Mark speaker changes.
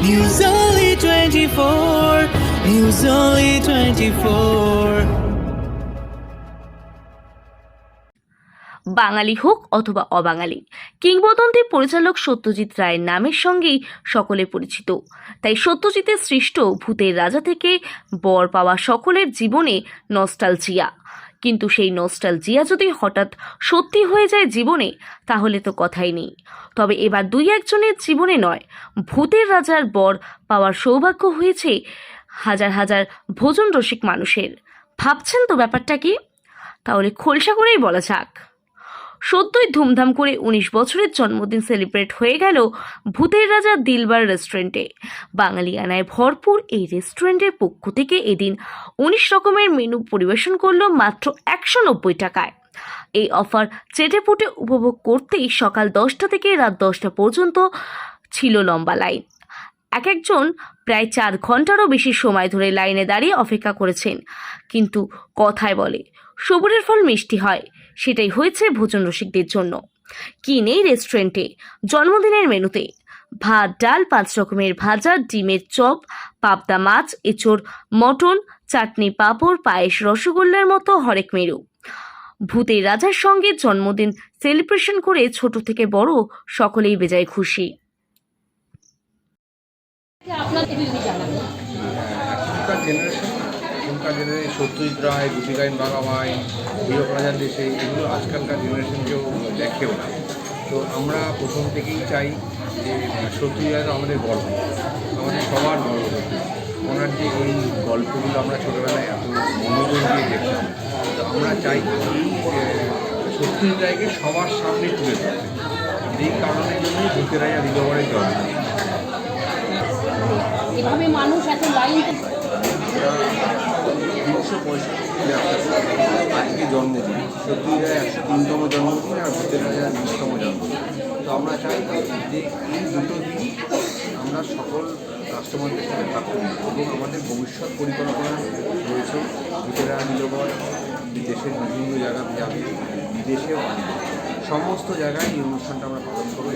Speaker 1: News Only 24. News Only 24.
Speaker 2: বাঙালি হোক অথবা অবাঙালি, কিংবদন্তি পরিচালক সত্যজিৎ রায়ের নামের সঙ্গেই সকলে পরিচিত। তাই সত্যজিতের সৃষ্ট ভূতের রাজা থেকে বর পাওয়া সকলের জীবনে নস্টালজিয়া। কিন্তু সেই নস্টালজিয়া যদি হঠাৎ সত্যি হয়ে যায় জীবনে, তাহলে তো কথাই নেই। তবে এবার দুই একজনের জীবনে নয়, ভূতের রাজার বর পাওয়ার সৌভাগ্য হয়েছে হাজার হাজার ভোজন রসিক মানুষের। ভাবছেন তো ব্যাপারটা কি? তাহলে খোলসা করেই বলা যাক। সদ্যই ধুমধাম করে 19 বছরের জন্মদিন সেলিব্রেট হয়ে গেল ভূতের রাজা দিলবার রেস্টুরেন্টে। বাঙালিয়ানায় ভরপুর এই রেস্টুরেন্টের পক্ষ থেকে এদিন 19 রকমের মেনু পরিবেশন করলো মাত্র 190 টাকায়। এই অফার চেটেপুটে উপভোগ করতেই সকাল 10টা থেকে রাত 10টা পর্যন্ত ছিল লম্বা লাইন। এক একজন প্রায় 4 ঘন্টারও বেশি সময় ধরে লাইনে দাঁড়িয়ে অপেক্ষা করেছেন। কিন্তু কথায় বলে সবুরের ফল মিষ্টি হয়, সেটাই হয়েছে ভোজন রসিকদের জন্য। কি নেই রেস্টুরেন্টে জন্মদিনের মেনুতে? ভাত, ডাল, 5 রকমের ভাজা, ডিমের চপ, পাবদা মাছ, এঁচোড়, মটন, চাটনি, পাঁপড়, পায়েস, রসগোল্লার মতো হরেক মেনু। ভূতের রাজার সঙ্গে জন্মদিন সেলিব্রেশন করে ছোট থেকে বড় সকলেই বেজায় খুশি।
Speaker 3: এখনকার জেনারেশন সত্যজিৎ রায়, গোপীকাইন বাঘাবাই, হীরক দেশে এগুলো আজকালকার জেনারেশন কেউ দেখেও না। তো আমরা প্রথম থেকেই চাই যে সত্যজিৎ রায় তো আমাদের গর্ব, আমাদের সবার গর্ব। ওনার যে এই গল্পগুলো আমরা ছোটোবেলায় এত মনোযোগ দিয়ে দেখতাম, তো আমরা চাই এই সত্যজিৎ রায়কে সবার সামনে তুলে ধরতে। এই কারণের জন্যই ভূতের রাজা দিলবরের জন্ম।
Speaker 4: এভাবে মানুষ এত লাইন
Speaker 3: 365 আজকে জন্মদিন, সত্যজিৎ রায় 103তম জন্মদিন আর ভূতের রাজার 20তম জন্মদিন। তো আমরা চাই যে এই দুটো দিন আমরা সকল রাষ্ট্রমন্ত্রীর সাথে থাকতে এবং আমাদের ভবিষ্যৎ পরিকল্পনা রয়েছে। ভূতের রাজা দিলবর দেশের বিভিন্ন জায়গায় যাবে, বিদেশেও আসবে, সমস্ত জায়গায় এই অনুষ্ঠানটা আমরা পালন করবো।